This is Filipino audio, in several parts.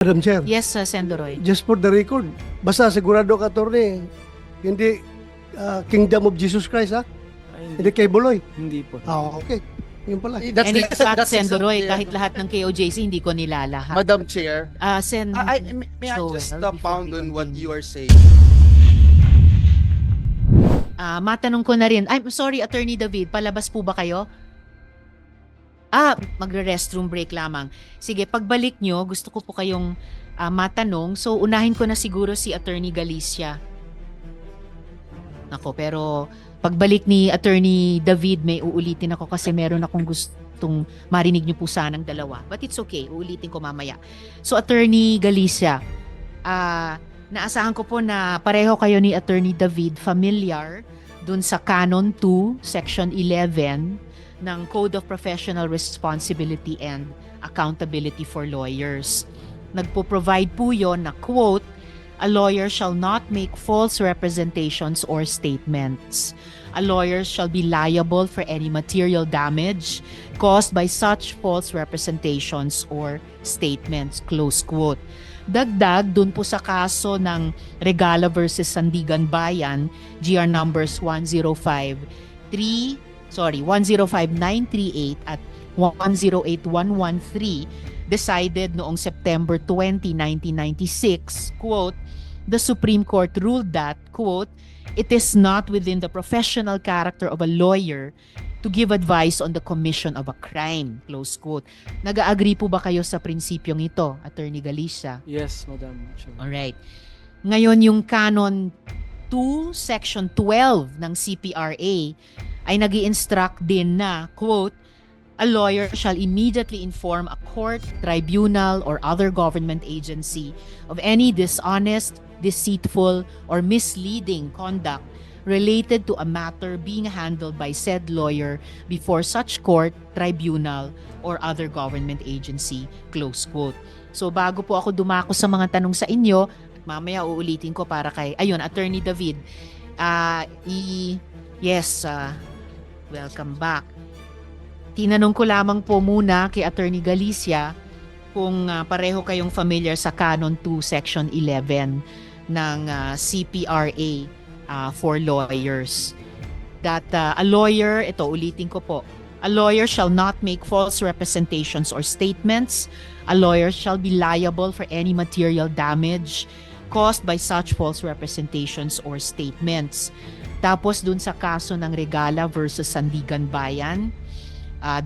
Madam Chair, Yes, Sendoroy. just for the record, basta sigurado ka, attorney, hindi Kingdom of Jesus Christ, ha? Ay, Hindi kay Buloy. hindi po. Okay. Yun pala. And in fact, Sendoroy, exactly- kahit lahat ng KOJC, hindi ko nilalahat. Madam Chair, Sen, may I Joel, just before pound we on what continue. you are saying? matanong ko na rin. I'm sorry, Attorney David, palabas po ba kayo? Magre-restroom break lamang. Sige, pagbalik nyo, gusto ko po kayong matanong. So, unahin ko na siguro si Attorney Galicia. Ako, pero pagbalik ni Attorney David, may uulitin ako kasi meron akong gustong marinig nyo po sanang dalawa. But it's okay, uulitin ko mamaya. So, Attorney Galicia, naasahan ko po na pareho kayo ni Attorney David familiar dun sa Canon 2, Section 11 ng Code of Professional Responsibility and Accountability for Lawyers. Nagpo-provide po yon na, quote, "A lawyer shall not make false representations or statements. A lawyer shall be liable for any material damage caused by such false representations or statements," close quote. Dagdag dun po sa kaso ng Regala versus Sandigan Bayan, GR numbers 105-938 at 108-113, decided noong September 20, 1996, quote, "The Supreme Court ruled that," quote, "it is not within the professional character of a lawyer to give advice on the commission of a crime," close quote. Nag-agree po ba kayo sa prinsipyong ito, Attorney Galicia? Yes, Madam Chair. Alright. Ngayon, yung Canon 2, Section 12 ng CPRA ay nag-i-instruct din na, quote, "A lawyer shall immediately inform a court, tribunal, or other government agency of any dishonest, deceitful, or misleading conduct related to a matter being handled by said lawyer before such court, tribunal, or other government agency," close quote. So bago po ako dumako sa mga tanong sa inyo, at mamaya uulitin ko para kay, ayun, Attorney David, welcome back. Tinanong ko lamang po muna kay Attorney Galicia kung pareho kayong familiar sa Canon 2 Section 11 ng CPRA for lawyers. That a lawyer, ito ulitin ko po, "A lawyer shall not make false representations or statements. A lawyer shall be liable for any material damage caused by such false representations or statements." Tapos dun sa kaso ng Regala versus Sandigan Bayan,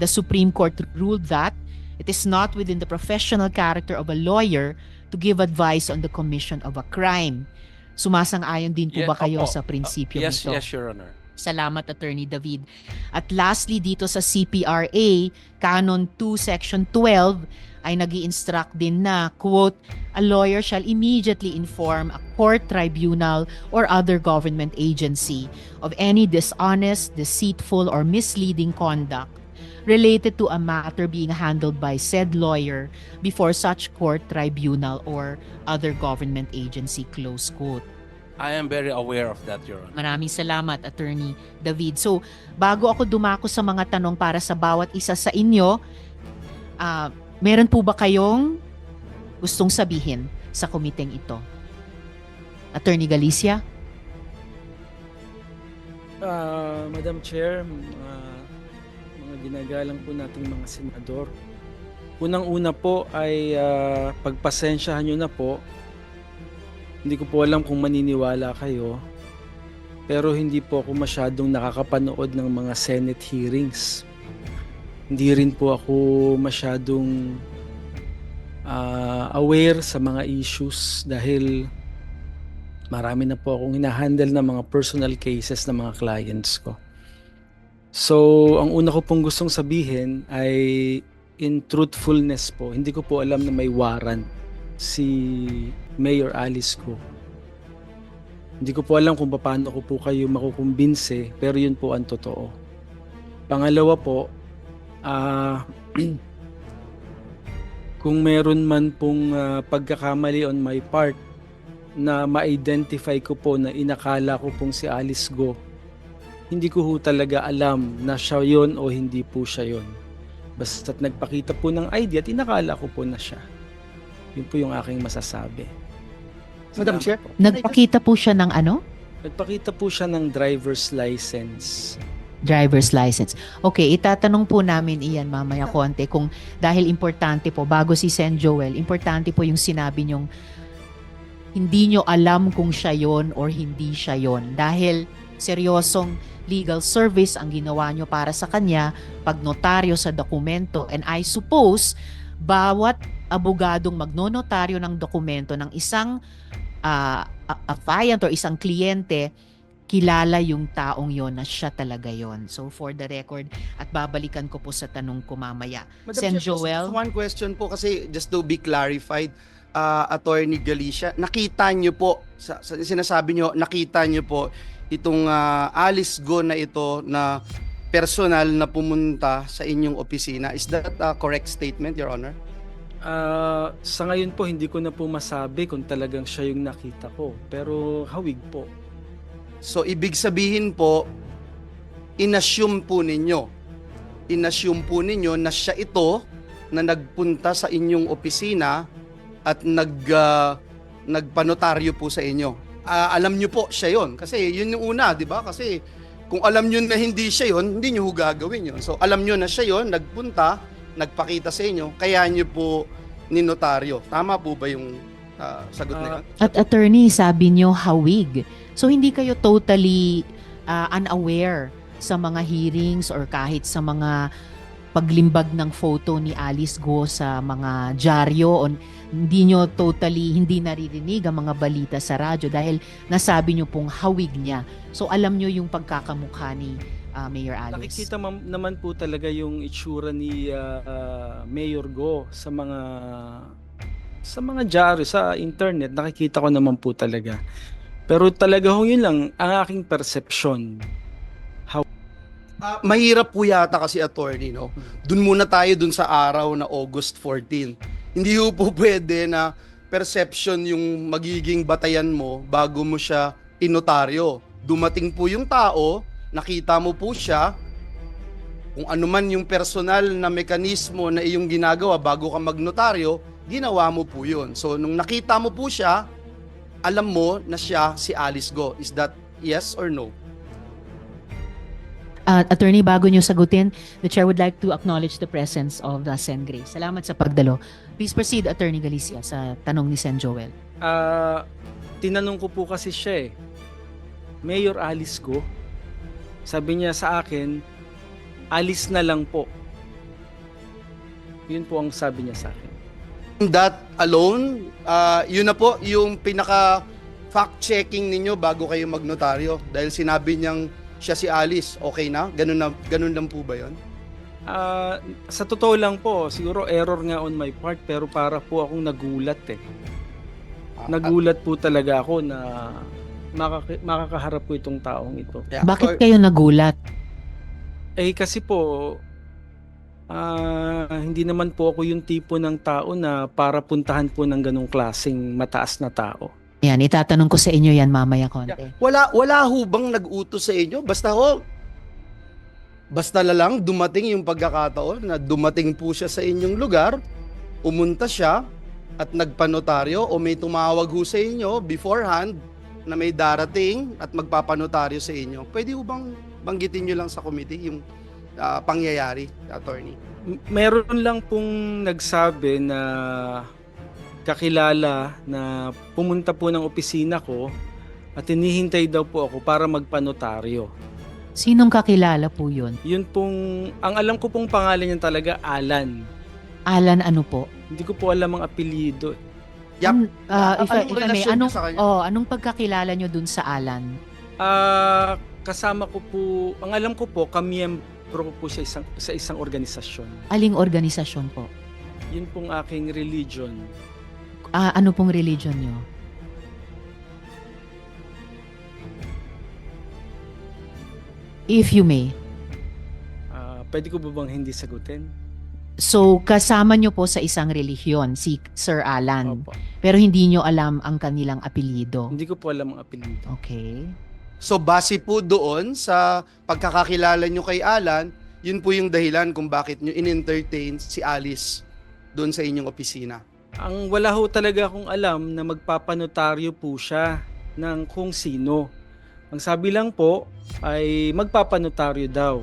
the Supreme Court ruled that it is not within the professional character of a lawyer to give advice on the commission of a crime. Sumasang-ayon din po ba kayo sa prinsipyo Yes, nito? yes, Your Honor. Salamat, Attorney David. At lastly, dito sa CPRA, Canon 2, Section 12, ay nag-i-instruct din na, quote, "A lawyer shall immediately inform a court, tribunal, or other government agency of any dishonest, deceitful, or misleading conduct related to a matter being handled by said lawyer before such court, tribunal, or other government agency," close quote. I am very aware of that, Your Honor. Maraming salamat, Attorney David. So, bago ako dumako sa mga tanong para sa bawat isa sa inyo, meron po ba kayong gustong sabihin sa komiteng ito? Attorney Galicia? Madam Chair, mga ginagalang po nating mga senador. Unang-una po ay pagpasensyahan nyo na po. Hindi ko po alam kung maniniwala kayo, pero hindi po ako masyadong nakakapanood ng mga Senate hearings. Hindi rin po ako masyadong aware sa mga issues dahil marami na po akong hinahandle na mga personal cases ng mga clients ko. So, ang una ko pong gustong sabihin ay in truthfulness po, hindi ko po alam na may warrant si Mayor Alice Go. Hindi ko po alam kung paano ko po kayo makukumbinse, pero yun po ang totoo. Pangalawa po, kung meron man pong pagkakamali on my part na ma-identify ko po na inakala ko pong si Alice Go, hindi ko ho talaga alam na siya yon o hindi po siya yon. Basta't nagpakita po ng ID at inakala ko po na siya. Yun po yung aking masasabi. Madam Salamat Chair? po. Nagpakita po siya ng ano? Nagpakita po siya ng driver's license. Driver's license. Okay, itatanong po namin iyan mamaya konti kung dahil importante po, bago si Sen Joel, importante po yung sinabi nyong hindi nyo alam kung siya yon or hindi siya yon. Dahil seryosong legal service ang ginawa nyo para sa kanya, pagnotaryo sa dokumento. And I suppose, bawat abogadong magnonotaryo ng dokumento ng isang client or isang kliyente, kilala yung taong yon na siya talaga yon. So for the record, at babalikan ko po sa tanong ko mamaya. Madam Sen Chair, Joel? just one question po kasi just to be clarified, Attorney Galicia, nakita niyo po, sinasabi niyo, nakita niyo po itong Alice Go na ito na personal na pumunta sa inyong opisina. Is that a correct statement, Your Honor? Sa ngayon po, hindi ko na po masabi kung talagang siya yung nakita ko. Pero hawig po. So, ibig sabihin po, inassume po ninyo na siya ito na nagpunta sa inyong opisina at nagpanotaryo po sa inyo. Alam nyo po siya yon kasi yun yung una, di ba? Kasi kung alam nyo na hindi siya yon, hindi nyo gagawin yon. So alam nyo na siya yon, nagpunta, nagpakita sa inyo, kaya nyo po ninotaryo. Tama po ba yung sagot na yun? At attorney, sabi nyo hawig. So hindi kayo totally unaware sa mga hearings or kahit sa mga paglimbag ng photo ni Alice Go sa mga dyaryo o hindi nyo totally hindi naririnig ang mga balita sa radyo dahil nasabi nyo pong hawig niya. So alam nyo yung pagkakamukha ni Mayor Alice. Nakikita naman po talaga yung itsura ni Mayor Go sa mga dyaryo, sa internet. Nakikita ko naman po talaga. Pero talaga yun lang ang aking perception. Mahirap po yata kasi, attorney, no? Dun muna tayo dun sa araw na August 14. Hindi po pwede na perception yung magiging batayan mo bago mo siya inotaryo. Dumating po yung tao, nakita mo po siya, kung ano man yung personal na mekanismo na iyong ginagawa bago ka magnotaryo, ginawa mo po yun. So, nung nakita mo po siya, alam mo na siya si Alice Go. Is that yes or no? Attorney, bago nyo sagutin, the Chair would like to acknowledge the presence of the Sen Grace. Salamat sa pagdalo. Please proceed, Attorney Galicia, sa tanong ni Sen Joel. Tinanong ko po kasi siya Mayor Alice Go, sabi niya sa akin, alis na lang po. Yun po ang sabi niya sa akin. That alone, yun na po yung pinaka fact-checking ninyo bago kayo magnotaryo. Dahil sinabi niyang siya si Alice, okay na? Ganun lang po ba yun? Sa totoo lang po, siguro error nga on my part, pero para po akong nagulat Nagulat po talaga ako na makakaharap po itong taong ito. Yeah. Bakit kayo nagulat? Kasi po, hindi naman po ako yung tipo ng tao na para puntahan po ng ganong klaseng mataas na tao. Yan, itatanong ko sa inyo yan mamaya konti. Wala ho bang nag-utos sa inyo? Basta na lang dumating yung pagkakataon na dumating po siya sa inyong lugar, umunta siya at nagpanotaryo o may tumawag ho sa inyo beforehand na may darating at magpapanotaryo sa inyo. Pwede ho bang banggitin nyo lang sa committee yung pangyayari, attorney? Meron lang pong nagsabi na kakilala na pumunta po ng opisina ko at hinihintay daw po ako para magpanotaryo. Sinong kakilala po yun? Yun pong, ang alam ko pong pangalan niya talaga, Alan. Alan ano po? Hindi ko po alam ang apelyido. Yup. If I may, relasyon niyo sa kanya? anong pagkakilala nyo dun sa Alan? Kasama ko po, ang alam ko po, kamiyembro ko po sa isang organisasyon. Aling organisasyon po? Yun pong aking religion. Ano pong religion nyo? If you may. Pwede ko ba bang hindi sagutin? So, kasama nyo po sa isang relihiyon, si Sir Alan. Opo. Pero hindi nyo alam ang kanilang apelyido. Hindi ko po alam ang apelyido. Okay. So base po doon sa pagkakakilala nyo kay Alan, yun po yung dahilan kung bakit nyo in-entertain si Alice doon sa inyong opisina. Ang wala ho talaga akong alam na magpapanotaryo po siya ng kung sino. Ang sabi lang po ay magpapanotaryo daw.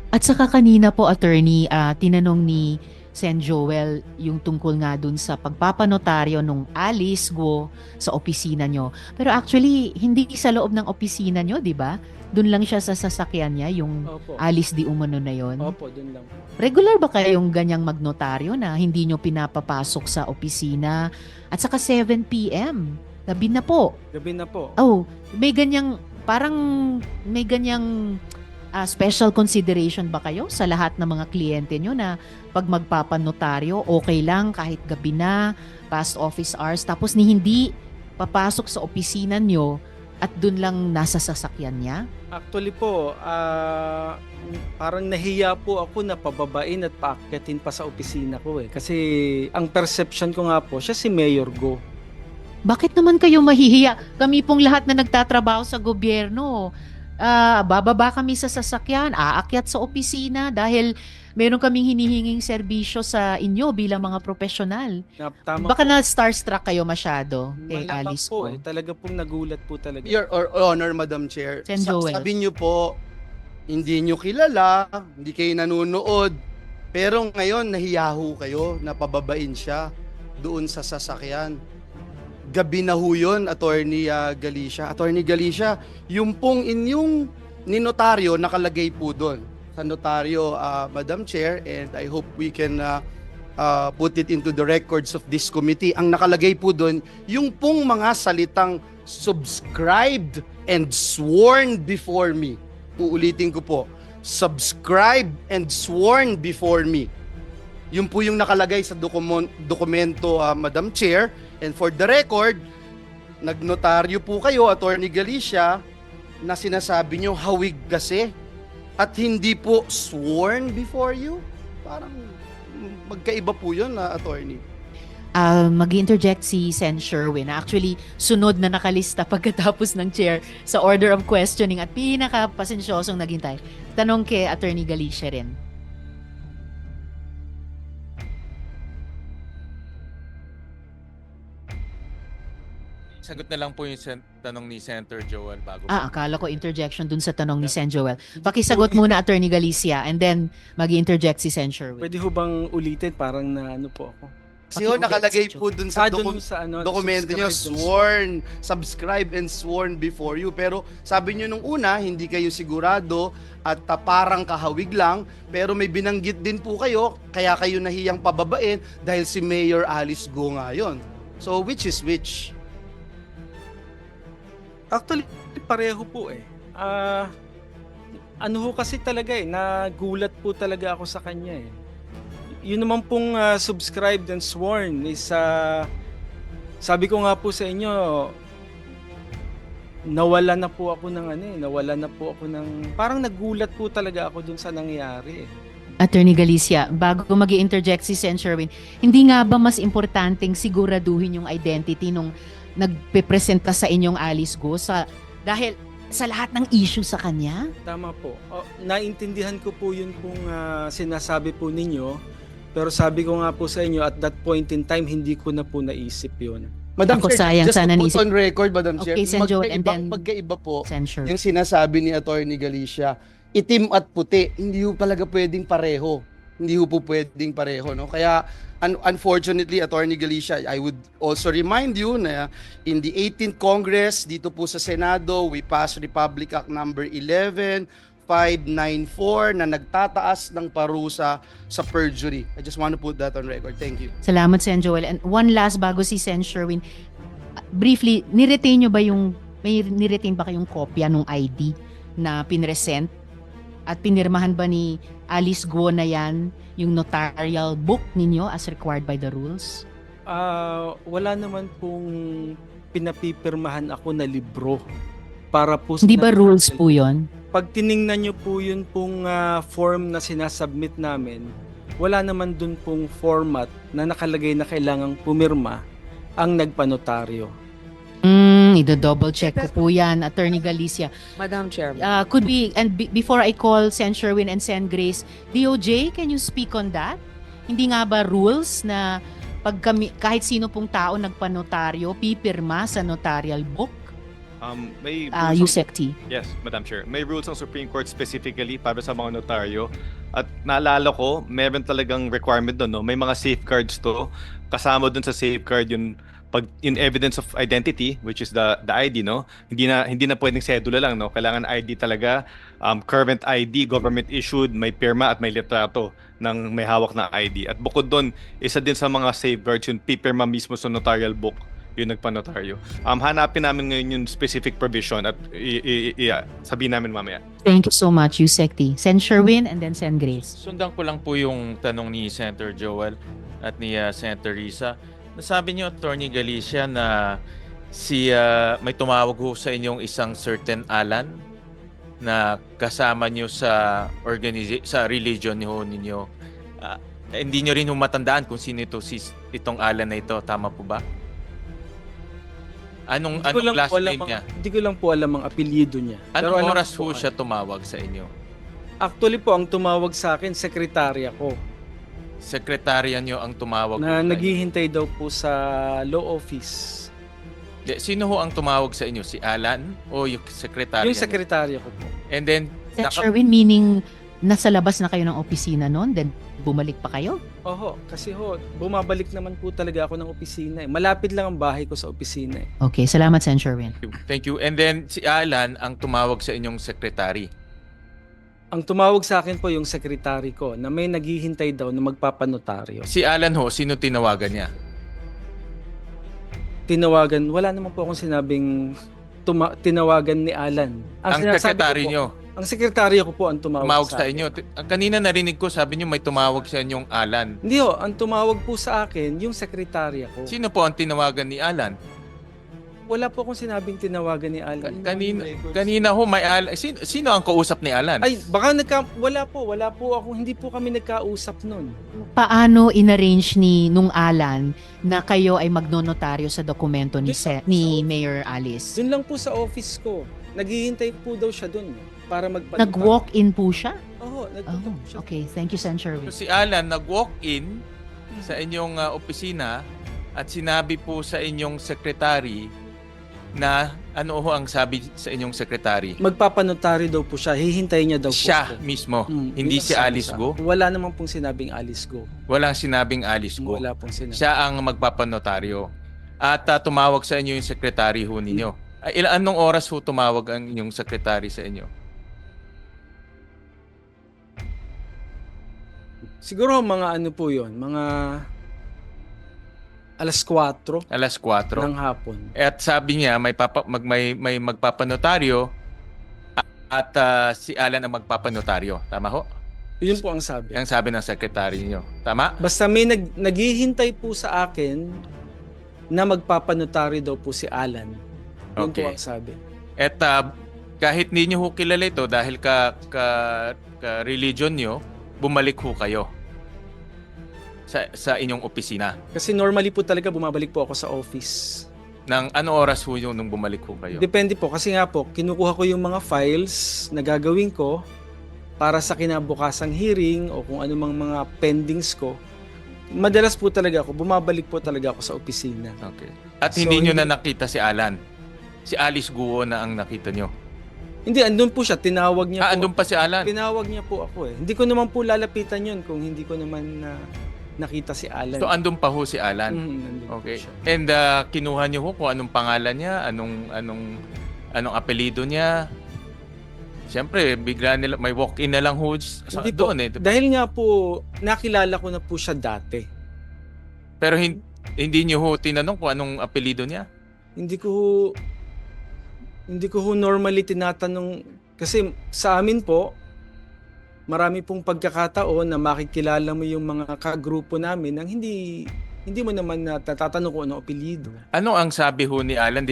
At saka kanina po, attorney, tinanong ni Sen Joel yung tungkol nga dun sa pagpapanotaryo nung Alice Guo sa opisina nyo. Pero actually, hindi sa loob ng opisina nyo, di ba? Dun lang siya sa sasakyan niya, yung Opo. Alice di umano na yon. Opo, dun lang po. Regular ba kayong ganyang magnotaryo na hindi nyo pinapapasok sa opisina? At saka 7 p.m. Gabi na po. Gabi na po. Oh, may ganyang, parang may ganyang special consideration ba kayo sa lahat ng mga kliyente nyo na pag magpapanotaryo, okay lang kahit gabi na, past office hours, tapos hindi papasok sa opisina nyo at dun lang nasa sasakyan niya? Actually po, parang nahiya po ako na pababain at paakyatin pa sa opisina ko eh. Kasi ang perception ko nga po, siya si Mayor Go. Bakit naman kayo mahihiya? Kami pong lahat na nagtatrabaho sa gobyerno, bababa kami sa sasakyan, aakyat sa opisina dahil meron kaming hinihinging serbisyo sa inyo bilang mga profesional. Tama Baka na starstruck kayo masyado kay Malamang Alice po ko. Talaga pong nagulat po talaga. Your Honor, Madam Chair, Sen Joel. sabi niyo po, hindi niyo kilala, hindi kayo nanonood, pero ngayon nahiyaho kayo na pababain siya doon sa sasakyan. Gabi na ho yun, Attorney Galicia. Attorney Galicia, yung pong inyong ninotaryo nakalagay po doon sa notaryo, Madam Chair, and I hope we can put it into the records of this committee. Ang nakalagay po doon, yung pong mga salitang subscribed and sworn before me. Uulitin ko po, subscribed and sworn before me. Yun po yung nakalagay sa dokumento, Madam Chair. And for the record, nagnotaryo po kayo, Attorney Galicia, na sinasabi nyo hawig kasi at hindi po sworn before you. Parang magkaiba po yun, Attorney. Mag-interject si Sen Sherwin. Actually, sunod na nakalista pagkatapos ng chair sa order of questioning at pinaka-pasensyosong naghintay. Tanong kay Attorney Galicia rin. Sagot na lang po yung tanong ni Senator Joel bago. Akala ko interjection dun sa tanong ni Sen Joel. Pakisagot muna, Attorney Galicia, and then mag-interject si Sen Sherwin. Pwede ho bang ulitin? Parang na ano po ako. Kasi ho, nakalagay po dun sa Dun sa ano, dokumento nyo, subscribe subscribed and sworn before you. Pero sabi nyo nung una, hindi kayo sigurado at parang kahawig lang. Pero may binanggit din po kayo, kaya kayo nahiyang pababain dahil si Mayor Alice Go nga yun. So which is which? Actually, pareho po eh. Ano ho kasi talaga eh, nagulat po talaga ako sa kanya eh. Yun naman pong subscribed and sworn is, sabi ko nga po sa inyo, nawala na po ako ng parang nagulat po talaga ako dun sa nangyari eh. Attorney Galicia, bago mag-interject si Sen Sherwin, hindi nga ba mas importanteng siguraduhin yung identity nung nagpe-presenta sa inyong Alice Go dahil sa lahat ng issue sa kanya? Tama po. Naintindihan ko po yun pong sinasabi po ninyo, pero sabi ko nga po sa inyo, at that point in time, hindi ko na po naisip yun. Madam Ako, Chair, sayang, just sana to put naisip- on record, Madam Chair, Okay, Sen Joel, and then- magkaiba po Sen Sherwin. yung sinasabi ni Attorney Galicia, itim at puti, hindi ho talaga pwedeng pareho. Hindi ho po pwedeng pareho, no? Kaya unfortunately, Attorney Galicia, I would also remind you na in the 18th Congress dito po sa Senado, we passed Republic Act number 11594 na nagtataas ng parusa sa perjury. I just want to put that on record. Thank you. Salamat, Sen Joel. And one last bago si Sen Sherwin, briefly, niretain nyo ba may niretain ba kayong kopya ng ID na pinresent? At pinirmahan ba ni Alice Guo na yan yung notarial book ninyo as required by the rules? Wala naman pong pinapipirmahan ako na libro para po Hindi ba rules po yon? Pag tiningnan nyo po yun pong form na sinasubmit namin, wala naman dun pong format na nakalagay na kailangang pumirma ang nagpanotaryo. Ido-double check ko po yan, Attorney Galicia. Madam Chairman. Could be, and before I call Sen Sherwin and Sen Grace, DOJ, can you speak on that? Hindi nga ba rules na pag kami, kahit sino pong tao nagpanotaryo, pipirma sa notarial book, May rules ang- Yusek T. Yes, Madam Chair. May rules ang Supreme Court specifically para sa mga notaryo. At naalala ko, meron talagang requirement doon, no? May mga safeguards to. Kasama doon sa safeguard yung pag in evidence of identity, which is the ID, no? Hindi na pwedeng sedula lang, no? Kailangan ID talaga, current ID, government issued, may pirma at may litrato ng may hawak na ID. At bukod doon, isa din sa mga safeguards yung pipirma mismo sa notarial book yung nagpanotaryo. Hanapin namin ngayon yung specific provision at sabihin namin mamaya. Thank you so much, Yusek T. Sen Sherwin and then Sen Grace. Sundan ko lang po yung tanong ni Senator Joel at ni Senator Risa. Nasabi niyo, Attorney Galicia, na may tumawag ho sa inyong isang certain Alan na kasama niyo sa sa religion niyo ninyo. Hindi niyo rin ho matandaan kung sino itong Alan na ito. Tama po ba? Anong last name niya? Hindi ko lang po alam ang apelyido niya. Anong alam oras ko po siya tumawag sa inyo? Actually po, ang tumawag sa akin, sekretarya ko. Sekretarya niyo ang tumawag po Na sa inyo? naghihintay daw po sa law office. Sino ho ang tumawag sa inyo? Si Alan o yung sekretarya Yung niyo? sekretarya ko po. And then, Sen Sherwin, meaning nasa labas na kayo ng opisina noon, then bumalik pa kayo? Oho, kasi bumabalik naman po talaga ako ng opisina. Malapit lang ang bahay ko sa opisina. Okay, salamat, Sen Sherwin. thank you. And then, si Alan ang tumawag sa inyong sekretary. Ang tumawag sa akin po yung sekretary ko na may naghihintay daw na magpapanotaryo. Si Alan ho, sino tinawagan niya? Tinawagan, wala naman po akong sinabing tinawagan ni Alan. Ang sinasabi sekretary ko po, niyo. Ang sekretaryo ko po ang tumawag Tumawag sa inyo. Kanina narinig ko, sabi niyo may tumawag sa inyong Alan. Hindi ho, ang tumawag po sa akin yung sekretarya ko. Sino po ang tinawagan ni Alan? Wala po akong sinabing tinawagan ni Alan. Kanina ho may Alan. Sino ang kausap ni Alan? Ay, baka wala po ako, hindi po kami nagkausap noon. Paano inarrange nung Alan na kayo ay magnonotaryo sa dokumento ni Mayor Alice? Doon lang po sa office ko. Naghihintay po daw siya doon para Nag-walk-in po siya? Oo, nag-walk siya. Okay, thank you, Sen Sherwin. So, si Alan nag-walk-in sa inyong opisina at sinabi po sa inyong secretary na ano ho ang sabi sa inyong secretary? Magpapanotaryo daw po siya. Hihintay niya daw po Siya ako. mismo, Yun hindi ang si sabi Alice sa Go. akin. Wala naman pong sinabing Alice Go. Walang sinabing Alice Go. Wala pong sinabi. Siya ang magpapanotaryo. At tumawag sa inyo yung secretary ho ninyo. Anong oras ho tumawag ang inyong secretary sa inyo? Siguro mga ano po yun, mga alas 4 Alas 4. ng hapon. At sabi niya may magpapanotaryo at si Alan ang magpapanotaryo. Tama ho? Yun po ang sabi. Ang sabi ng secretary niyo. Tama? Basta may naghihintay po sa akin na magpapanotaryo daw po si Alan. Yun po Okay. ang sabi. At kahit hindi niyo ho kilala ito dahil ka religion niyo, bumalik ho kayo sa inyong opisina. Kasi normally po talaga bumabalik po ako sa office. Nang ano oras ho yung nung bumalik ho kayo? Depende po kasi nga po, kinukuha ko yung mga files na gagawin ko para sa kinabukasang hearing o kung anumang mga pendings ko. Madalas po talaga ako, bumabalik po talaga ako sa opisina. Okay. At So, hindi niyo hindi- na nakita si Alan. Si Alice Guo na ang nakita niyo. Hindi, andun po siya, tinawag niya po. Andun pa si Alan. Tinawag niya po ako eh. Hindi ko naman po lalapitan yun kung hindi ko naman nakita si Alan. So andun pa ho si Alan. Nandun po Okay. siya. And kinuha niyo ho kung anong pangalan niya, anong apelyido niya. Siyempre, bigla nila may walk-in na lang ho Hindi po. doon eh. Dahil nga po, nakilala ko na po siya dati. Pero hindi niyo ho tinanong kung anong apelyido niya. Hindi ko ho normally tinatanong kasi sa amin po marami pong pagkakataon na makikilala mo yung mga kagrupo namin nang hindi mo naman natatanong kung anong apelyido. Ano ang sabi ho ni Alan?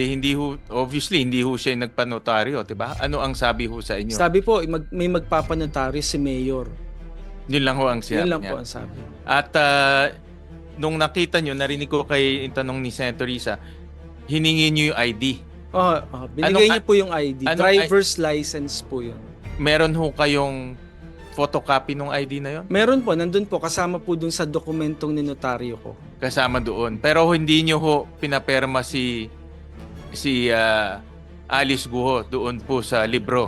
Obviously, hindi ho siya yung nagpanotaryo, di ba? Ano ang sabi ho sa inyo? Sabi po, may magpapanotaryo si Mayor. Yun lang ho ang Yun sinabi lang niya. po ang sabi. At nung nakita nyo, narinig ko kay yung tanong ni Senator Risa, hiningi nyo yung ID. Binigay Anong- niyo po yung ID. anong Driver's license po yun. Meron ho kayong photocopy ng ID na yon? Meron po, nandun po, kasama po dun sa dokumentong ninotaryo ko. Kasama doon. Pero hindi nyo ho pinaperma si Alice Guo doon po sa libro.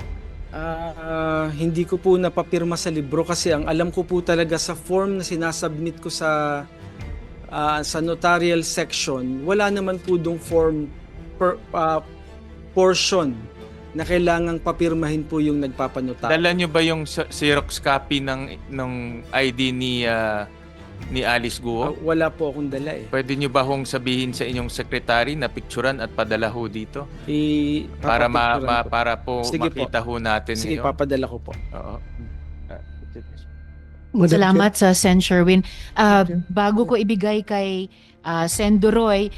Hindi ko po napapirma sa libro kasi ang alam ko po talaga sa form na sinasubmit ko sa notarial section, wala naman po dong form portion na kailangang papirmahin po yung nagpapanotaryo. Dala nyo ba yung Xerox copy ng ID ni Alice Guo? Wala po akong dala eh. Pwede nyo ba hong sabihin sa inyong secretary na picturean at padala ho dito? Para Papapicturean ko. para po Sige po. makita ho natin Sige, ngayon. papadala ko po. Oo. Madam Salamat sa Sen. Sherwin. Bago ko ibigay kay Sen. Doroy,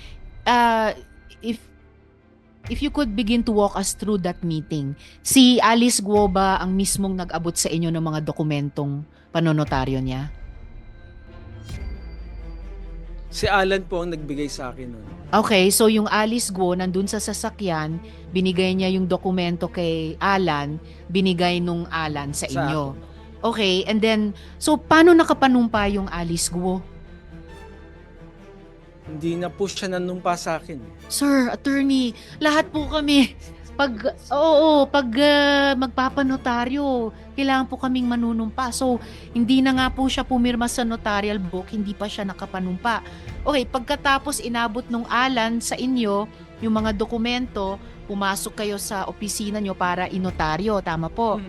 if you could begin to walk us through that meeting. Si Alice Guo ba ang mismong nag-abot sa inyo ng mga dokumentong panonotaryo niya? Si Alan po ang nagbigay sa akin nun. Okay, so yung Alice Guo nandun sa sasakyan, binigay niya yung dokumento kay Alan, binigay nung Alan sa Sa inyo. Okay, and then, so paano nakapanumpa yung Alice Guo? Hindi na po siya nanumpa sa akin. Sir, attorney, lahat po kami, pag magpapanotaryo, kailangan po kaming manunumpa. So, hindi na nga po siya pumirma sa notarial book, hindi pa siya nakapanumpa. Okay, pagkatapos inabot nung Alan sa inyo, yung mga dokumento, pumasok kayo sa opisina nyo para inotaryo, tama po?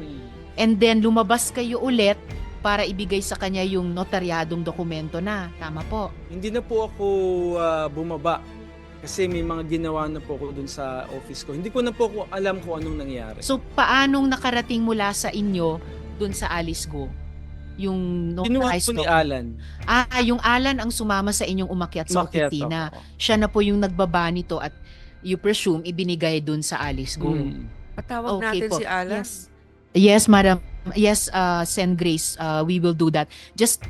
And then, lumabas kayo ulit para ibigay sa kanya yung notaryadong dokumento na, tama po? Hindi na po ako bumaba kasi may mga ginawa na po ako dun sa office ko. Hindi ko na po alam kung anong nangyari. So, paanong nakarating mula sa inyo dun sa Alice Guo? Yung Kinuha notarized po ni document? Alan. Yung Alan ang sumama sa inyong umakyat sa Umakyat opisina. ako. Siya na po yung nagbaba nito at you presume ibinigay dun sa Alice Guo. Patawag Okay natin po. si Alan. Yes, madam. Yes, Sen. Grace, we will do that. Just,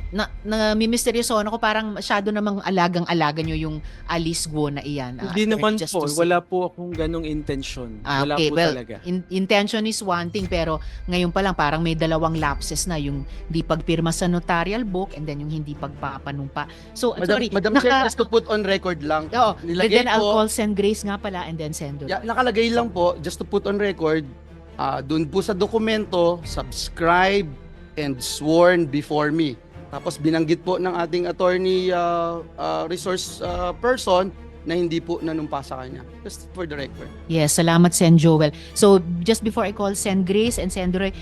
mimisteryoso ako, parang masyado namang alagang-alaga nyo yung Alice Guo na iyan. Hindi naman just po. to see. Wala po akong ganong intention. Wala Okay, po well, talaga. intention is one thing, pero ngayon pa lang parang may dalawang lapses na, yung di pagpirma sa notarial book and then yung hindi pagpapanumpa. So, sorry, Madam Chair, just to put on record lang. Oo, Nilagay then I'll po- call Sen. Grace nga pala and then Sen. Doroy. Nakalagay lang po, just to put on record, doon po sa dokumento, subscribe and sworn before me. Tapos binanggit po ng ating attorney resource person na hindi po nanumpa sa kanya. Just for the record. Yes, salamat Sen. Joel. So, just before I call Sen. Grace and Sen. Doroy,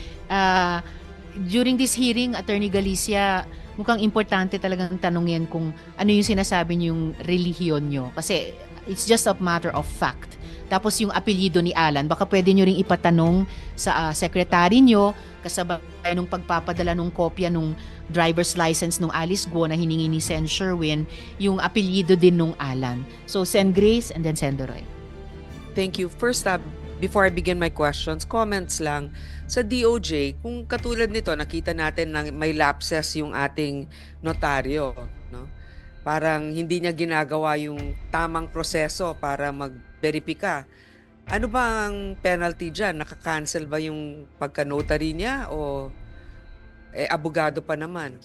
during this hearing, Attorney Galicia, mukhang importante talagang tanungin kung ano yung sinasabi niyong relihiyon nyo. Kasi it's just a matter of fact. Tapos yung apelyido ni Alan, baka pwede nyo ring ipatanong sa secretary nyo kasabay nung pagpapadala nung kopya nung driver's license nung Alice Guo na hiningi ni Sen. Sherwin, yung apelyido din nung Alan. So, Sen. Grace and then Sen. Doroy. Thank you. First up, before I begin my questions, comments lang. Sa DOJ, kung katulad nito, nakita natin na may lapses yung ating notaryo. No? Parang hindi niya ginagawa yung tamang proseso para mag-verifika. Ano ba ang penalty dyan? Nakakancel ba yung pagka-notary niya o abogado pa naman?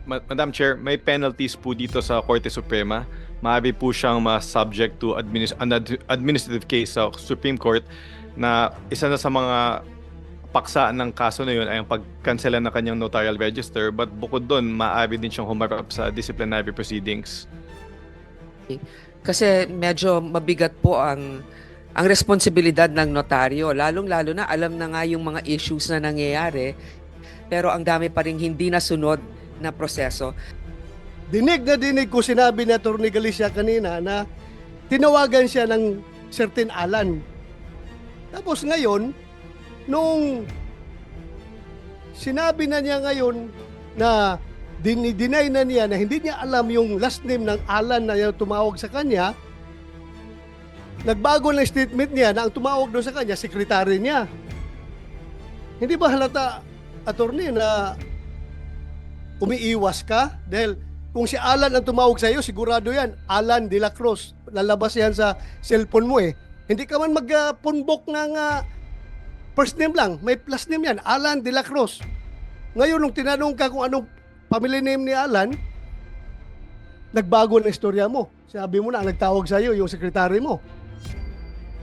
Madam Chair, may penalties po dito sa Korte Suprema. Maaari po siyang ma-subject to administrative case sa Supreme Court na isa na sa mga paksa ng kaso na yun ay ang pagkansela ng kanyang notarial register, but bukod doon, maaari din siyang humarap sa disciplinary proceedings. Kasi medyo mabigat po ang responsibilidad ng notaryo. Lalong-lalo na alam na nga yung mga issues na nangyayari, pero ang dami pa rin hindi nasunod na proseso. Dinig na dinig ko sinabi ni Atty. Galicia kanina na tinawagan siya ng certain Alan. Tapos ngayon, nung sinabi na niya ngayon na dinay na niya na hindi niya alam yung last name ng Alan na yung tumawag sa kanya, nagbago ng statement niya na ang tumawag doon sa kanya, sekretary niya. Hindi ba halata, attorney, na umiiwas ka? Dahil kung si Alan ang tumawag sa iyo, sigurado yan, Alan de la Cruz. Lalabas yan sa cellphone mo eh. Hindi ka man mag-punbok ng first name lang. May plus name yan, Alan de la Cruz. Ngayon, nung tinanong ka kung anong family name ni Alan, nagbago ng istorya mo. Sabi mo na, ang nagtawag sa'yo, yung sekretary mo.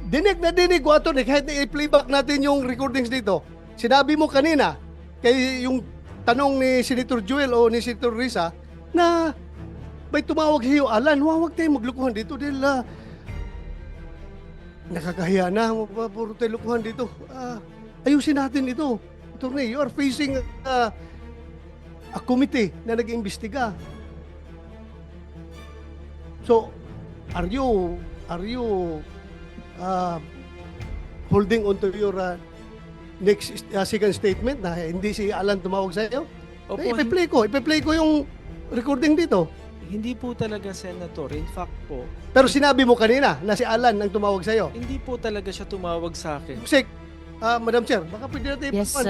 Dinig na dinig ko, attorney, kahit na i-playback natin yung recordings dito. Sinabi mo kanina, kay yung tanong ni Senator Joel o ni Senator Risa, na may tumawag sa'yo, Alan, huwag tayo maglukuhan dito dahil nakakahiya na, puro tayo lukuhan dito. Ayusin natin ito. Attorney, you are facing a committee na nag-iimbestiga. So, are you holding on to your next second statement na hindi si Alan tumawag sa iyo? Opo, Ipe-play ko yung recording dito. hindi po talaga, Senator. In fact po, Pero sinabi mo kanina na si Alan ang tumawag sa iyo. hindi po talaga siya tumawag sa akin. Sek, Madam Chair, baka pwede natin Yes, Kung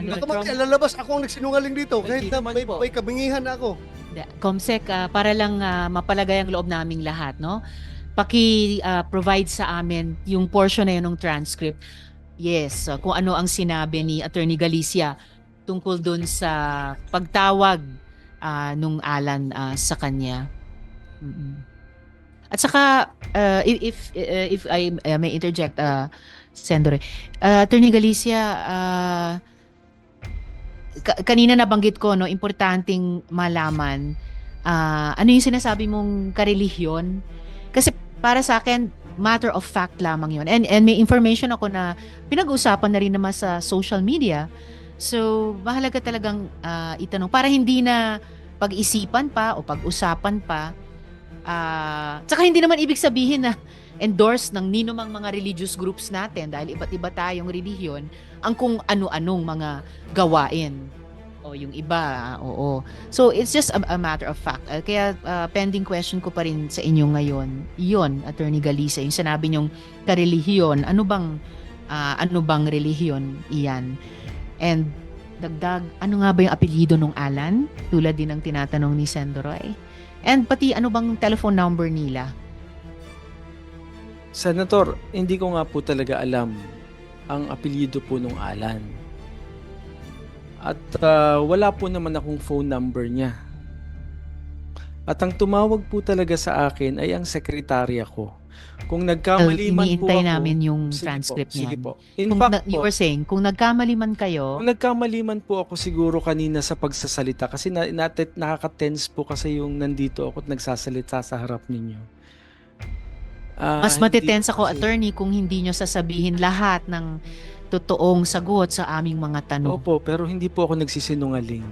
Senator. nakamang lalabas ako ang nagsinungaling dito, kahit Hindi na naman po. may kabingihan na ako. Comsec, para lang mapalagay ang loob naming lahat, no? Paki-provide sa amin yung portion na yun ng transcript. Yes, kung ano ang sinabi ni Attorney Galicia tungkol dun sa pagtawag nung Alan sa kanya. Mm-mm. At saka, if I may interject, Sendore, Attorney Galicia, kanina nabanggit ko, no, importanteng malaman ano yung sinasabi mong karelihiyon. Kasi para sa akin, matter of fact lamang yun. And may information ako na pinag-uusapan na rin naman sa social media. So, mahalaga talagang itanong para hindi na pag-isipan pa o pag-usapan pa. Tsaka hindi naman ibig sabihin na endorse ng ninumang mga religious groups natin dahil iba't iba tayong relihiyon ang kung ano-anong mga gawain. O yung iba, oo. So, it's just a matter of fact. Kaya pending question ko pa rin sa inyo ngayon. Iyon, Attorney Galicia, yung sinabi nyong karelihiyon, ano bang relihiyon iyan? And dagdag, ano nga ba yung apelyido ng Alan? Tulad din ng tinatanong ni Sendoroy. And pati ano bang telephone number nila? Senator, hindi ko nga po talaga alam ang apelyido po nung Alan. At wala po naman akong phone number niya. At ang tumawag po talaga sa akin ay ang sekretarya ko. Kung nagkamali man po Iniintay ako, namin yung sige transcript po, sige niyan. po. In Kung fact you po, were saying, kung nagkamali man kayo, kung nagkamali man po ako siguro kanina sa pagsasalita kasi nakaka-tense po kasi yung nandito ako at nagsasalita sa harap ninyo. mas Hindi matitense po ako, kasi- attorney, kung hindi nyo sasabihin lahat ng totoong sagot sa aming mga tanong. Opo, pero hindi po ako nagsisinungaling.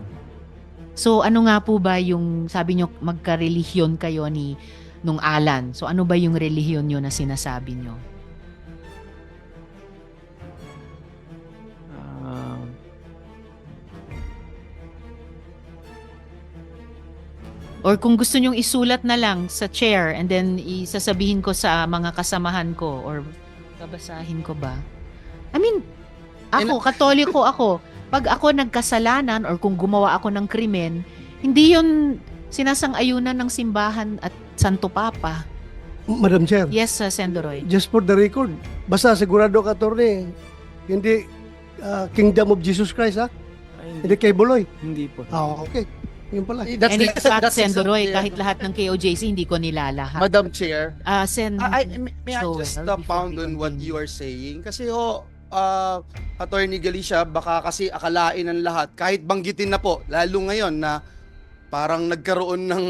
So ano nga po ba yung, sabi nyo, magka-relihiyon kayo nung Alan. So ano ba yung relihiyon nyo na sinasabi nyo? Ah, Or kung gusto nyong isulat na lang sa chair and then isasabihin ko sa mga kasamahan ko or babasahin ko ba? I mean, ako, katoliko ako. Pag ako nagkasalanan or kung gumawa ako ng krimen, hindi yun sinasang-ayunan ng simbahan at Santo Papa. Madam Chair, Yes, Sendoroy. just for the record, basta sigurado ka, attorney, hindi Kingdom of Jesus Christ, ha? ay, Hindi kay Buloy. hindi po. Okay. Yun pala. And in fact, Sendoroy, exactly- kahit lahat ng KOJC, hindi ko nilalahat. Madam Chair, Sen, may I Joel, just before pound we on what continue. you are saying? Kasi Attorney Galicia, baka kasi akalain ng lahat, kahit banggitin na po, lalo ngayon na parang nagkaroon ng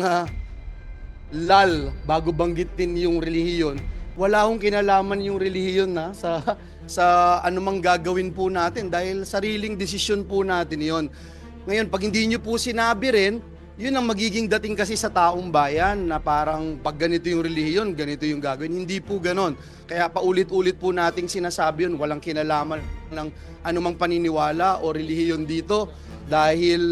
lal bago banggitin yung relihiyon, wala akong kinalaman yung relihiyon na sa anumang gagawin po natin dahil sariling desisyon po natin yon. Ngayon, pag hindi nyo po sinabi rin, yun ang magiging dating kasi sa taong bayan na parang pag ganito yung relihiyon, ganito yung gagawin. Hindi po ganon. Kaya paulit-ulit po nating sinasabi yun, walang kinalaman ng anumang paniniwala o relihiyon dito dahil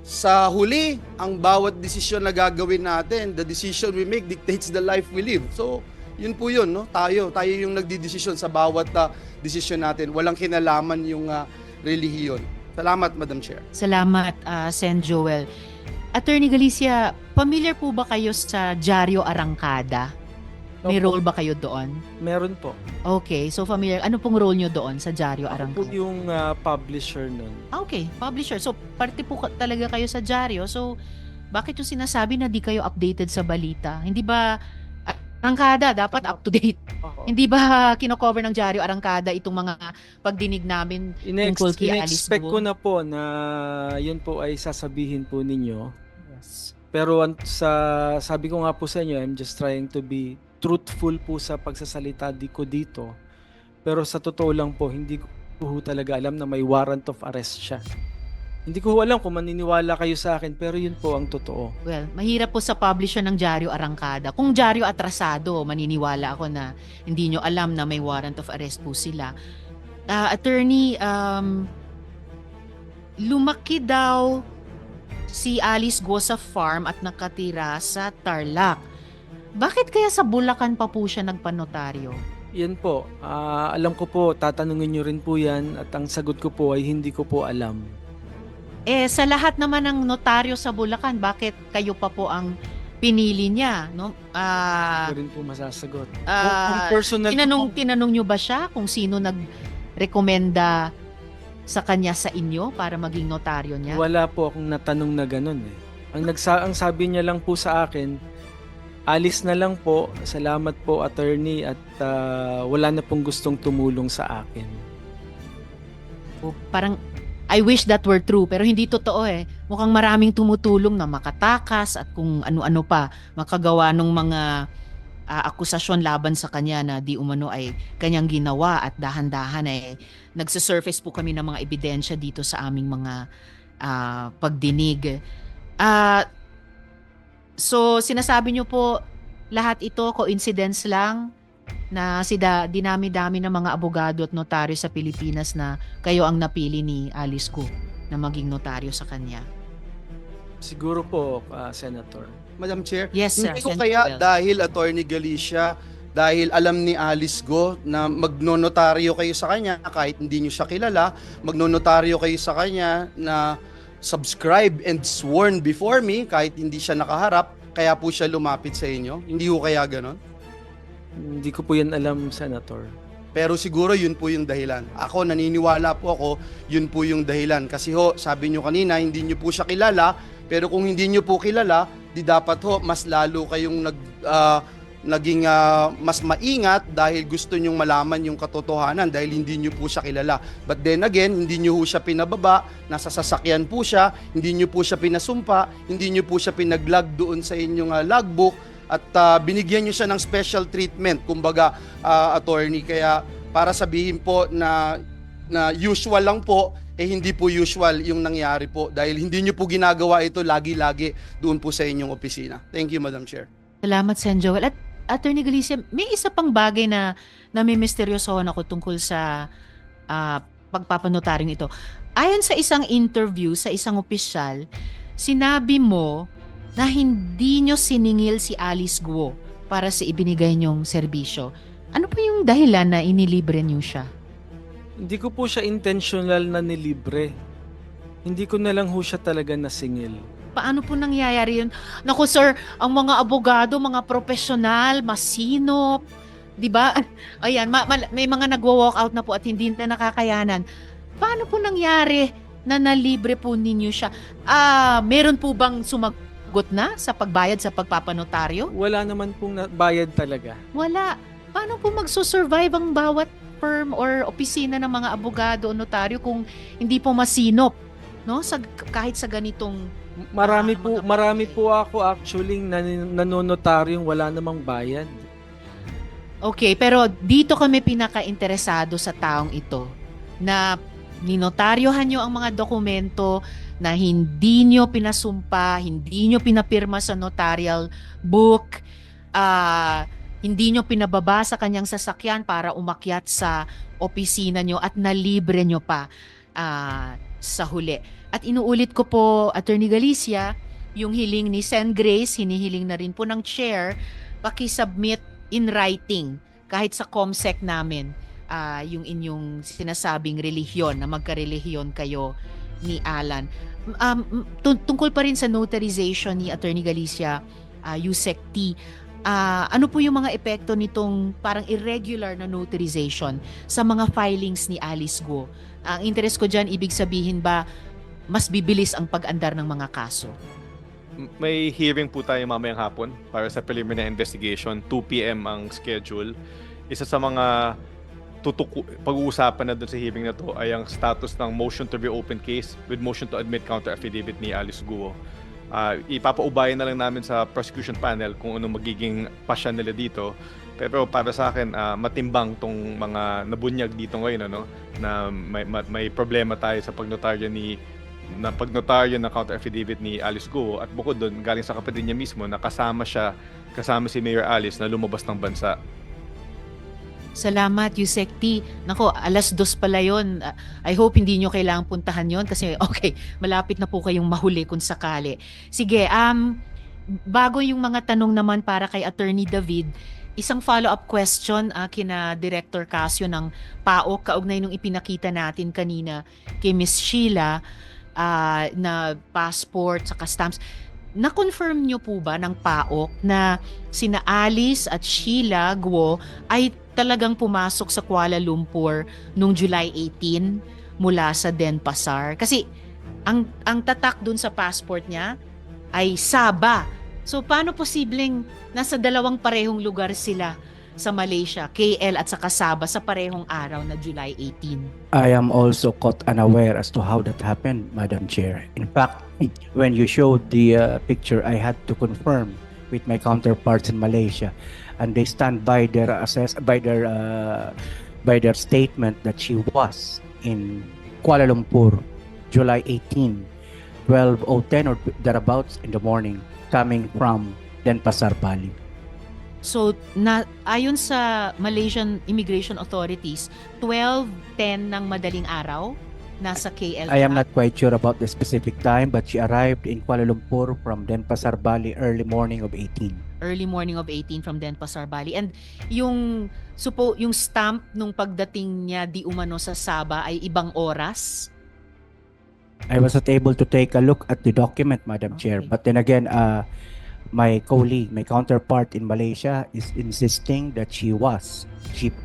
sa huli, ang bawat desisyon na gagawin natin, the decision we make dictates the life we live. So, yun po yun, no? Tayo yung nagdidesisyon sa bawat desisyon natin. Walang kinalaman yung relihiyon. Salamat, Madam Chair. salamat, Sen Joel. Attorney Galicia, familiar po ba kayo sa Diario Arangkada? May Opo. role ba kayo doon? Meron po. Okay, so familiar. Ano pong role nyo doon sa Diaryo Ako po Arangkada? yung publisher nun. Okay, publisher. So, parte po talaga kayo sa Diaryo. So, bakit yung sinasabi na di kayo updated sa balita? Hindi ba Arangkada dapat up to date? Hindi ba kino-cover ng Diaryo Arangkada itong mga pagdinig namin tungkol kay Alice In-expect Guo? ko na po na yun po ay sasabihin po ninyo. Yes. Pero sabi ko nga po sa inyo, I'm just trying to be truthful po sa pagsasalita ko dito. Pero sa totoo lang po, hindi ko po talaga alam na may warrant of arrest siya. Hindi ko alam kung maniniwala kayo sa akin, pero yun po ang totoo. Well, mahirap po sa publisher ng Diaryo Arangkada. Kung Diaryo Atrasado, maniniwala ako na hindi nyo alam na may warrant of arrest po sila. Attorney, lumaki daw si Alice Guo sa farm at nakatira sa Tarlac. Bakit kaya sa Bulacan pa po siya nagpanotaryo? Yan po. Alam ko po, tatanungin nyo rin po yan at ang sagot ko po ay hindi ko po alam. Sa lahat naman ng notaryo sa Bulacan, bakit kayo pa po ang pinili niya? No? Hindi ko rin po masasagot. Kung personal Tinanong nyo ba siya kung sino nag-rekomenda sa kanya sa inyo para maging notaryo niya? wala po akong natanong na ganun eh. Ang sabi niya lang po sa akin, alis na lang po, salamat po attorney at wala na pong gustong tumulong sa akin. Parang, I wish that were true, pero hindi totoo eh. Mukhang maraming tumutulong na makatakas at kung ano-ano pa, makagawa ng mga akusasyon laban sa kanya na di umano ay kanyang ginawa at dahan-dahan ay nagsasurface po kami ng mga ebidensya dito sa aming mga pagdinig. So, sinasabi niyo po lahat ito coincidence lang na dinami-dami ng mga abogado at notaryo sa Pilipinas na kayo ang napili ni Alice Guo na maging notaryo sa kanya. Siguro po, Senator. Madam Chair, Yes, sir. hindi ko Senator kaya Bell. dahil Attorney Galicia, dahil alam ni Alice Guo na magnonotaryo kayo sa kanya kahit hindi nyo siya kilala, magnonotaryo kayo sa kanya na subscribe and sworn before me kahit hindi siya nakaharap, kaya po siya lumapit sa inyo? Hindi ko kaya ganon? Hindi ko po yan alam, Senator. Pero siguro yun po yung dahilan. Ako, naniniwala po ako, yun po yung dahilan. Kasi ho, sabi nyo kanina, hindi nyo po siya kilala, pero kung hindi nyo po kilala, di dapat ho, mas lalo kayong naging mas maingat dahil gusto nyong malaman yung katotohanan dahil hindi nyo po siya kilala. But then again, hindi nyo po siya pinababa, nasa sasakyan po siya, hindi nyo po siya pinasumpa, hindi nyo po siya pinaglag doon sa inyong logbook, at binigyan nyo siya ng special treatment, kumbaga, attorney. Kaya para sabihin po na usual lang po, hindi po usual yung nangyari po dahil hindi nyo po ginagawa ito lagi-lagi doon po sa inyong opisina. Thank you, Madam Chair. Salamat, Sen Joel. At Attorney Galicia, may isa pang bagay na may misteryosohan ako tungkol sa pagpapanotaryong ito. Ayon sa isang interview sa isang opisyal, sinabi mo na hindi nyo siningil si Alice Guo para sa ibinigay nyong serbisyo. Ano po yung dahilan na inilibre nyo siya? Hindi ko po siya intentional na nilibre. Hindi ko na lang ho siya talaga nasingil. Paano po nangyayari yun? Naku sir, ang mga abogado, mga profesional, masinop, di ba? Ayan, may mga nagwo-walk out na po at hindi na nakakayanan. Paano po nangyari na nalibre po ninyo siya? Meron po bang sumagot na sa pagbayad sa pagpapanotaryo? Wala naman pong bayad talaga. Wala. Paano po magsusurvive ang bawat firm or opisina ng mga abogado o notaryo kung hindi po masinop, no? Kahit sa ganitong Marami po ako actually nanonotaryong wala namang bayad. Okay, pero dito kami pinaka-interesado sa taong ito na ninotaryohan nyo ang mga dokumento na hindi nyo pinasumpa, hindi nyo pinapirma sa notarial book, hindi nyo pinababa sa kanyang sasakyan para umakyat sa opisina nyo at nalibre nyo pa sa huli. At inuulit ko po, Attorney Galicia, yung hiling ni Sen Grace, hinihiling na rin po ng chair, paki-submit in writing kahit sa COMSEC namin yung inyong sinasabing relihiyon na magkarelihiyon kayo ni Alan. Tungkol pa rin sa notarization ni Attorney Galicia, USEC-T, ano po yung mga epekto nitong parang irregular na notarization sa mga filings ni Alice Guo? Ang interest ko dyan, ibig sabihin ba mas bibilis ang pag-andar ng mga kaso? May hearing po tayo mamayang hapon para sa preliminary investigation. 2 p.m. ang schedule. Isa sa mga pag-uusapan na doon sa hearing na to ay ang status ng motion to reopen case with motion to admit counter affidavit ni Alice Guo. Ipapaubayan na lang namin sa prosecution panel kung anong magiging pasya nila dito. Pero para sa akin, matimbang tong mga nabunyag dito ngayon, ano, na may problema tayo sa pagnotaryo ng counter affidavit ni Alice Guo, at bukod doon, galing sa kapatid niya mismo na kasama si Mayor Alice na lumabas ng bansa. Salamat, Yusek T. Nako, 2:00 pala yun. I hope hindi nyo kailangang puntahan yon kasi okay, malapit na po kayong mahuli kung sakali. Sige, bago yung mga tanong naman para kay Attorney David, isang follow-up question kina Director Casio ng PAOK kaugnay nung ipinakita natin kanina kay Miss Sheila na passport saka stamps. Na-confirm nyo po ba ng PAOK na sina Alice at Sheila Guo ay talagang pumasok sa Kuala Lumpur noong July 18 mula sa Denpasar? Kasi ang tatak dun sa passport niya ay Sabah. So paano posibleng nasa dalawang parehong lugar sila sa Malaysia, KL at saka Sabah sa parehong araw na July 18? I am also caught unaware as to how that happened, Madam Chair. In fact, when you showed the picture, I had to confirm with my counterparts in Malaysia, and they stand by their statement that she was in Kuala Lumpur, July 18, 12:10 or thereabouts in the morning, coming from Denpasar, Bali. So, ayon sa Malaysian Immigration Authorities, 12:10 ng madaling araw, nasa KL. I am not quite sure about the specific time, but she arrived in Kuala Lumpur from Denpasar, Bali, early morning of 18. Early morning of 18 from Denpasar, Bali. And yung stamp nung pagdating niya di umano sa Sabah ay ibang oras? I was not able to take a look at the document, Madam Chair. Okay. But then again, my colleague, my counterpart in Malaysia is insisting that she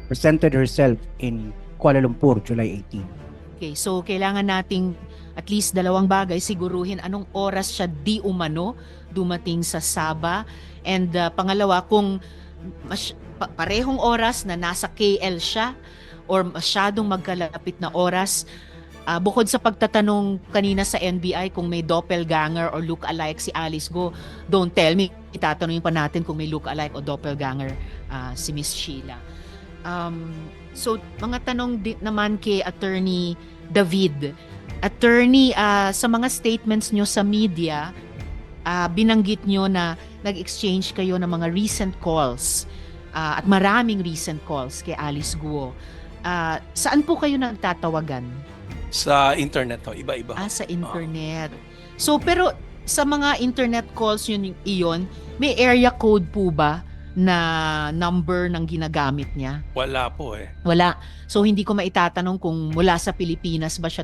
presented herself in Kuala Lumpur, July 18. Okay, so kailangan nating at least dalawang bagay, siguruhin anong oras siya di umano dumating sa Sabah. And pangalawa, kung parehong oras na nasa KL siya or masyadong magkalapit na oras, bukod sa pagtatanong kanina sa NBI kung may doppelganger or look-alike si Alice Guo, don't tell me, itatanungin pa natin kung may look-alike o doppelganger si Miss Sheila. So, mga tanong naman kay Attorney David. Attorney, sa mga statements nyo sa media, binanggit nyo na nag-exchange kayo ng mga recent calls at maraming recent calls kay Alice Guo. Saan po kayo nagtatawagan? Sa internet to, iba-iba. Sa internet. So, pero sa mga internet calls iyon, may area code po ba na number ng ginagamit niya? Wala po eh. Wala. So, hindi ko maitatanong kung mula sa Pilipinas ba siya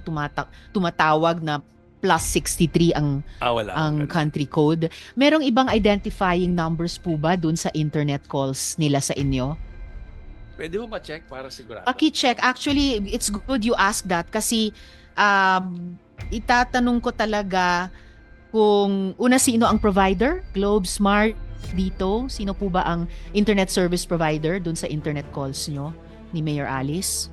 tumatawag na +63 Wala. ang country code. Merong ibang identifying numbers po ba dun sa internet calls nila sa inyo? Pwede mo ma-check para sigurado? Paki-check. Actually, it's good you ask that kasi itatanong ko talaga kung una, sino ang provider? Globe Smart dito? Sino po ba ang internet service provider dun sa internet calls nyo ni Mayor Alice?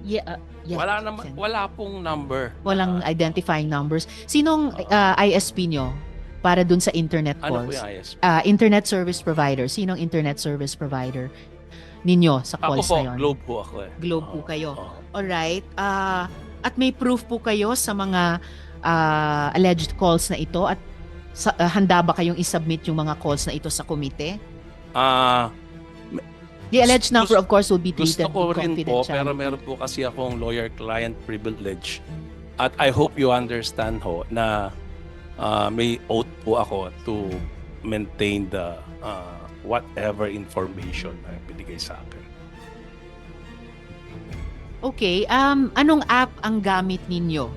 Yeah, Wala naman, wala pong number. walang identifying numbers. Sinong ISP nyo para dun sa internet Ano po calls? yung ISP? Internet service provider. Sinong internet service provider ninyo sa Ako calls po, na yun? Globe po ako eh. Globe po kayo. Oo. Alright. At may proof po kayo sa mga alleged calls na ito at handa ba kayong isubmit yung mga calls na ito sa komite? The alleged number of course will be Gusto treated ko rin po, confidential. pero meron po kasi akong lawyer-client privilege. At I hope you understand ho na may oath po ako to maintain the whatever information na binigay sa akin. Okay, anong app ang gamit ninyo?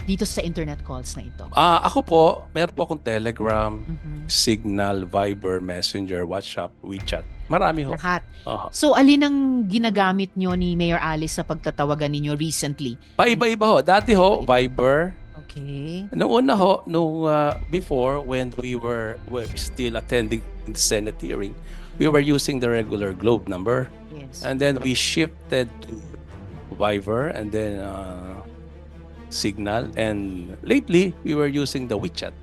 dito sa internet calls na ito? Ako po, meron po akong Telegram, Mhm. Signal, Viber, Messenger, WhatsApp, WeChat. Marami ho. Lahat. Aha. So, alin ang ginagamit nyo ni Mayor Alice sa pagtatawagan ninyo recently? Paiba-iba ho. Dati ho, Viber. Okay. Noong una ho, before when we were still attending the Senate hearing, we were using the regular Globe number. Yes. And then we shifted to Viber and then Signal. And lately, we were using the WeChat.